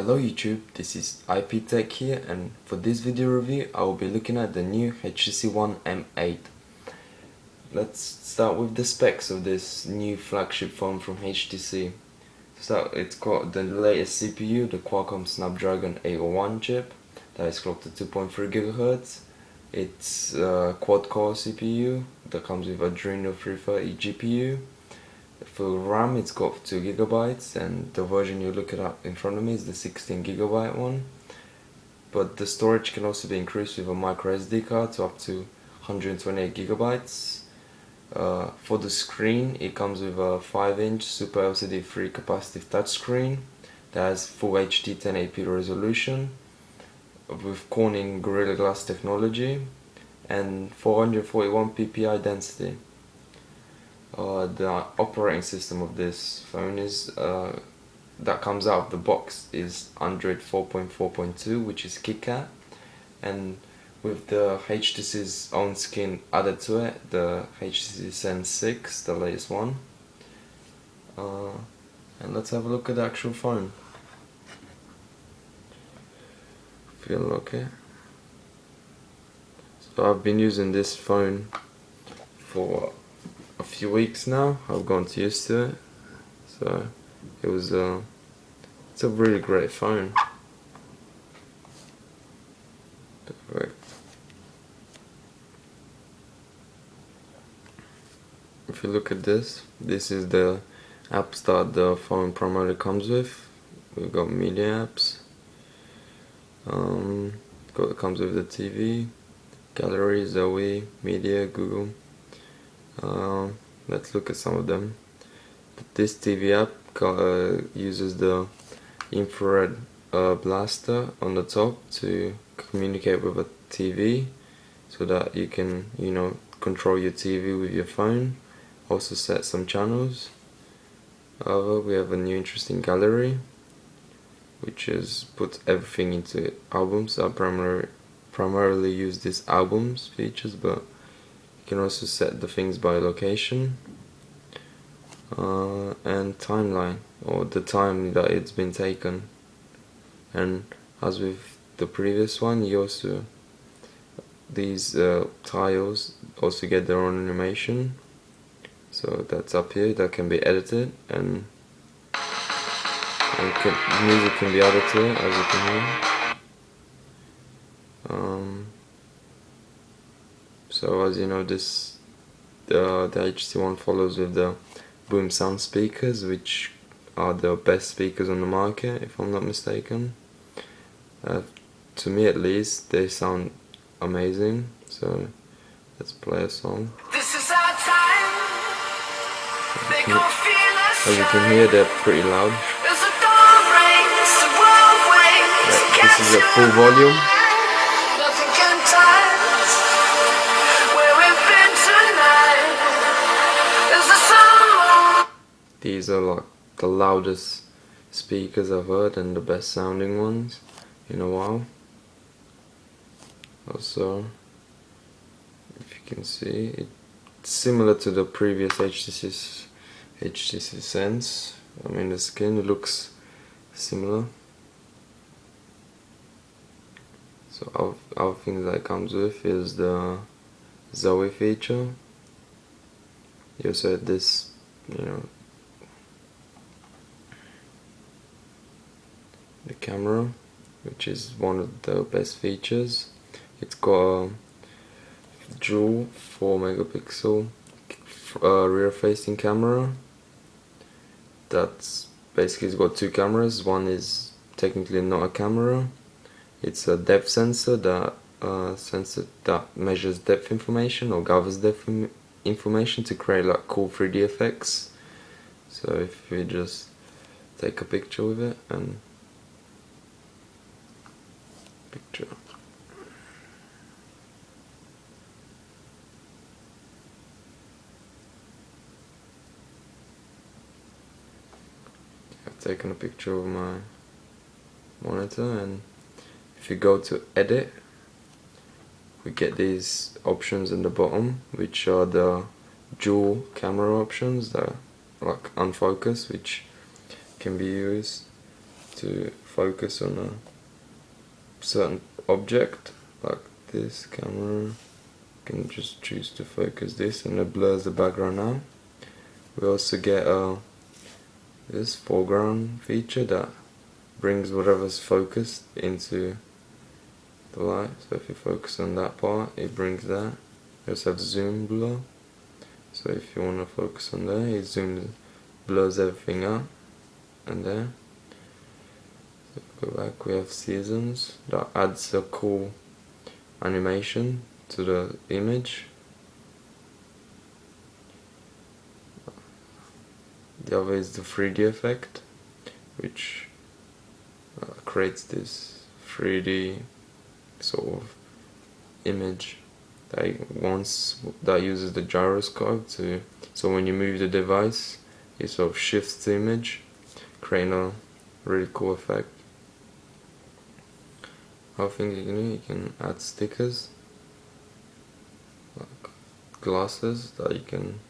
Hello YouTube, this is IP Tech here, and for this video review I will be looking at the new HTC One M8. Let's start with the specs of this new flagship phone from HTC. So it's got the latest CPU, the Qualcomm Snapdragon 801 chip that is clocked at 2.3 GHz. It's a quad-core CPU that comes with Adreno 330 GPU. For RAM it's got 2 GB, and the version you're looking at in front of me is the 16 GB one. But the storage can also be increased with a micro SD card to up to 128 GB. For the screen, it comes with a 5-inch Super LCD free capacitive touchscreen that has Full HD 1080p resolution with Corning Gorilla Glass technology and 441 ppi density. The operating system of this phone is that comes out of the box is Android 4.4.2, which is KitKat, and with the HTC's own skin added to it, the HTC Sense 6, the latest one. And let's have a look at the actual phone. Feel okay. So I've been using this phone for a few weeks now. I've gotten used to it, so it's a really great phone. Perfect. If you look at this is the apps that the phone primarily comes with. We've got media apps. It comes with the TV, gallery, Zoe, media, Google. Let's look at some of them. This TV app uses the infrared blaster on the top to communicate with a TV, so that you can, control your TV with your phone. Also set some channels. However, we have a new interesting gallery, which is put everything into albums. I primarily use this albums features, but you can also set the things by location and timeline, or the time that it's been taken. And as with the previous one, these tiles also get their own animation. So that's up here, that can be edited, and music can be added to it, as you can hear. So as you know, the HTC One follows with the Boom Sound speakers, which are the best speakers on the market, if I'm not mistaken. To me at least, they sound amazing. So let's play a song. This is our time. As you can hear, they're pretty loud. This is at full volume. These are like the loudest speakers I've heard, and the best sounding ones in a while. Also, if you can see, it's similar to the previous HTC Sense. I mean, the skin looks similar. So other things that it comes with is the Zoe feature. You also had this, the camera, which is one of the best features. It's got a dual 4 megapixel rear facing camera. That's basically, it's got two cameras. One is technically not a camera. It's a depth sensor that measures depth information, or gathers depth information to create like cool 3D effects. So if we just take a picture with it and picture. I've taken a picture of my monitor, and if you go to edit, we get these options in the bottom, which are the dual camera options that are like unfocus, which can be used to focus on a certain object, like this camera. You can just choose to focus this and it blurs the background out. We also get this foreground feature that brings whatever's focused into the light. So if you focus on that part, it brings that. You also have zoom blur. So if you want to focus on there, it zooms, blurs everything out. And there. So go back, we have seasons. That adds a cool animation to the image. The other is the 3D effect, which creates this 3D sort of image that uses the gyroscope to, so when you move the device, it sort of shifts the image, creating a really cool effect. Other things you can do, you can add stickers, like glasses that you can,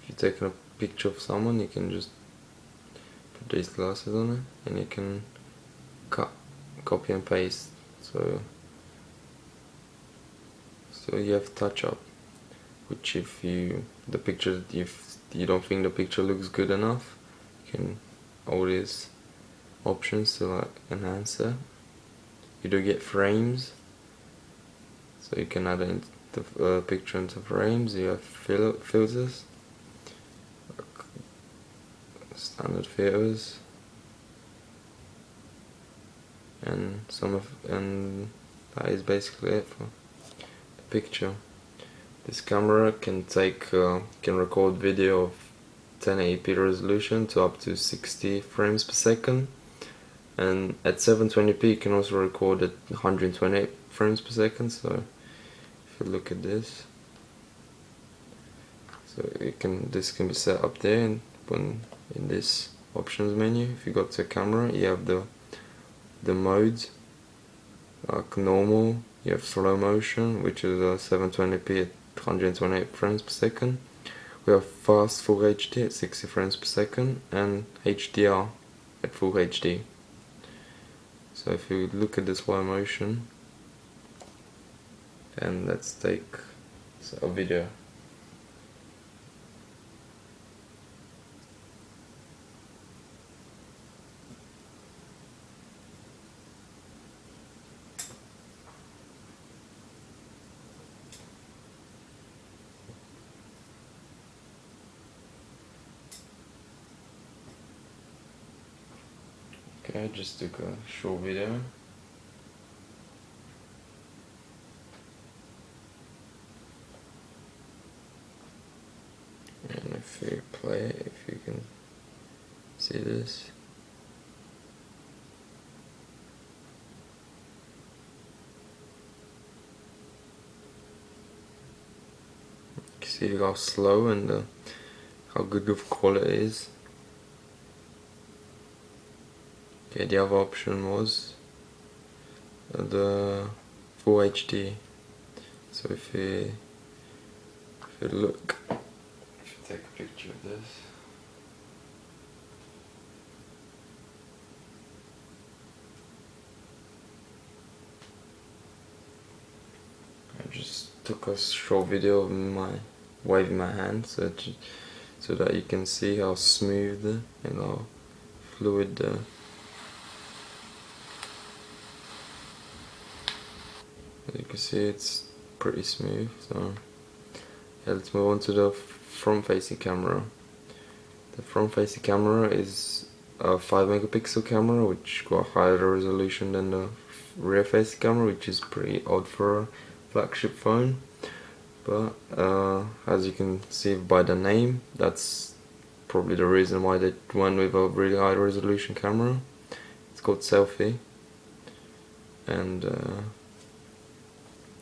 if you're taking a picture of someone, you can just put these glasses on it and you can copy and paste. So you have touch up, which if the picture, if you don't think the picture looks good enough, you can all these options to like enhance it. You do get frames, so you can add the picture into frames. You have filters, standard filters, and that is basically it for the picture. This camera can record video of 1080p resolution to up to 60 frames per second, and at 720p you can also record at 128 frames per second. So if you look at this, so this can be set up there, and in this options menu, if you go to camera, you have the modes, like normal, you have slow motion, which is 720p at 128 frames per second. We have fast full HD at 60 frames per second, and HDR at full HD. So if you look at the slow motion, and let's take a video. Okay, I just took a short video. And if you play it, if you can see this. You can see how slow and how good of quality it is. Okay, the other option was the full HD. So if you look, if you take a picture of this, I just took a short video of my waving my hand so that you can see how smooth and how fluid as you can see, it's pretty smooth. So yeah, let's move on to the front facing camera. The front facing camera is a 5 megapixel camera, which got higher resolution than the rear facing camera, which is pretty odd for a flagship phone. But as you can see by the name, that's probably the reason why they went with a really high resolution camera. It's called selfie, and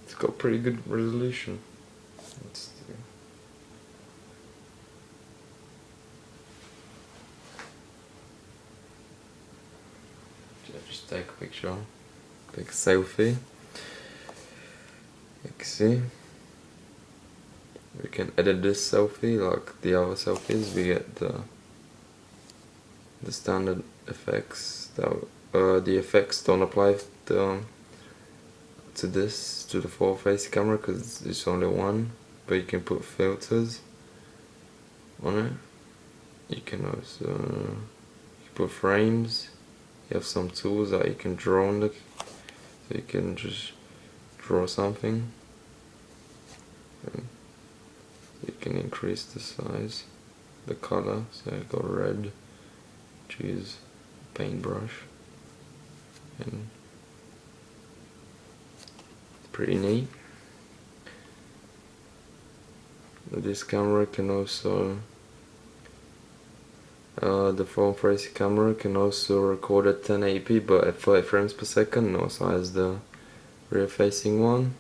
it's got pretty good resolution. Just take a picture, take a selfie. You can see we can edit this selfie like the other selfies. We get the standard effects. The effects don't apply to the forward-facing camera because it's only one, but you can put filters on it. You can also put frames. You have some tools that you can draw on it, so you can just draw something, and you can increase the size, the color. So I got red, choose paintbrush, and it's pretty neat. This camera can also the front-facing camera can also record at 1080p but at 30 frames per second, and also has the rear-facing one.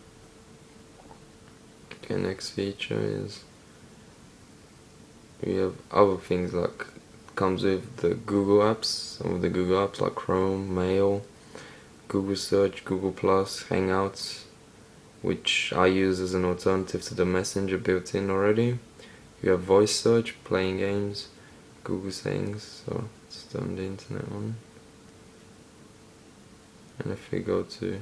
Okay, next feature is we have other things like comes with the Google apps. Some of the Google apps like Chrome, Mail, Google Search, Google Plus, Hangouts, which I use as an alternative to the Messenger built in already. You have voice search, playing games, Google Settings, so let's turn the internet on. And if we go to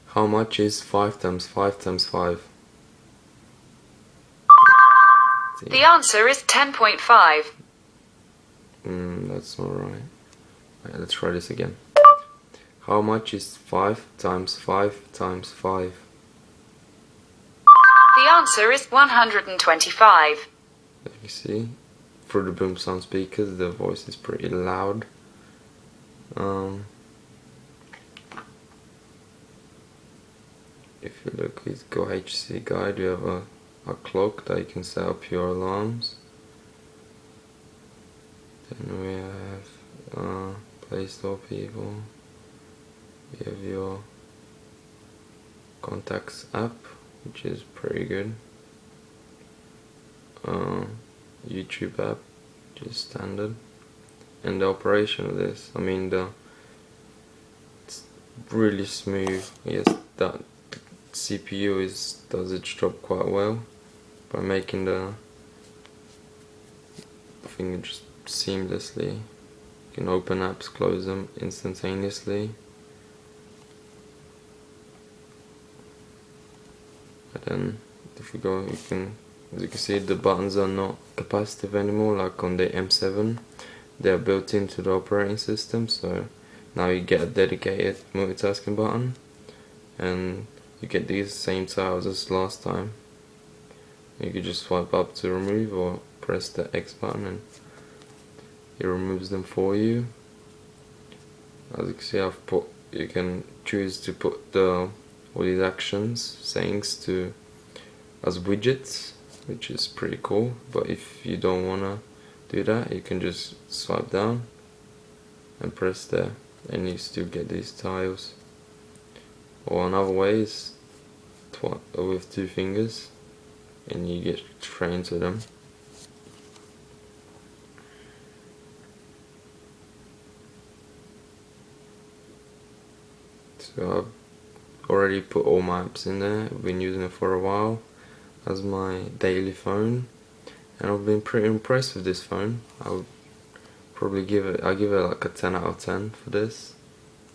how much is 5 times 5 times 5? The answer is 10.5. That's not right. Alright, let's try this again. How much is 5 times 5 times 5? The answer is 125. Let me see. Through the boom sound speakers, the voice is pretty loud. If you look with Go HTC Guide, you have a clock that you can set up your alarms. Then we have Play Store people. We have your Contacts app, which is pretty good. YouTube app, which is standard. And the operation of this, I mean, it's really smooth. Yes, that CPU does its job quite well by making the thing just seamlessly. You can open apps, close them instantaneously. And then if you go, as you can see, the buttons are not capacitive anymore like on the M7. They are built into the operating system, so now you get a dedicated multitasking button, and you get these same tiles as last time. You can just swipe up to remove or press the X button and it removes them for you. As you can see, you can choose to put all these actions, settings as widgets, which is pretty cool. But if you don't wanna do that, you can just swipe down and press there, and you still get these tiles. Or another way is with 2 fingers, and you get straight into them. So I've already put all my apps in there. I've been using it for a while as my daily phone, and I've been pretty impressed with this phone. I'll give it like a 10 out of 10 for this.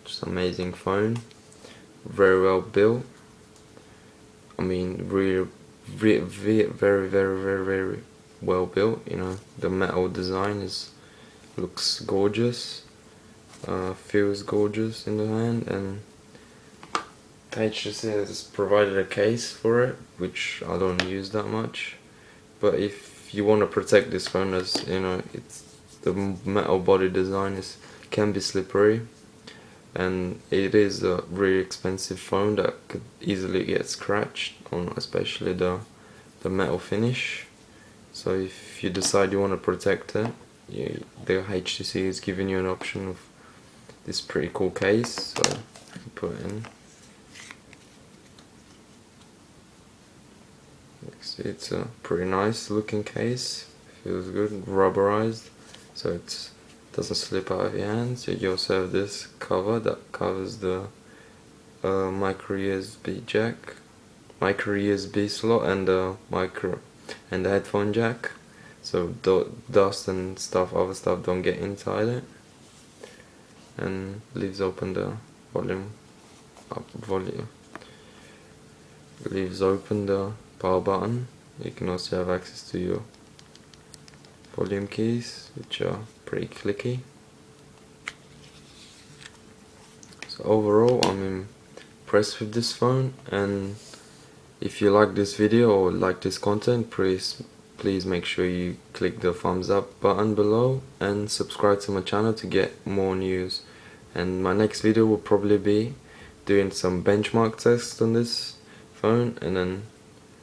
Just amazing phone, very well built. I mean, really, very well built. You know, the metal design looks gorgeous, feels gorgeous in the hand, and HTC has provided a case for it, which I don't use that much. But if you want to protect this phone, as you know, the metal body design can be slippery, and it is a really expensive phone that could easily get scratched on, especially the metal finish. So if you decide you want to protect it, the HTC is giving you an option of this pretty cool case, so I can put it in. It's a pretty nice looking case, feels good, rubberized, so it doesn't slip out of your hands. You also have this cover that covers the micro USB slot and the headphone jack, so dust and stuff, other stuff don't get inside it, and leaves open the leaves open the power button. You can also have access to your volume keys, which are pretty clicky. So overall, I'm impressed with this phone, and if you like this video or like this content, please make sure you click the thumbs up button below and subscribe to my channel to get more news. And my next video will probably be doing some benchmark tests on this phone and then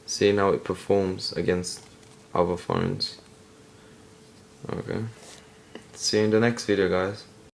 seeing how it performs against other phones. Okay, see you in the next video, guys.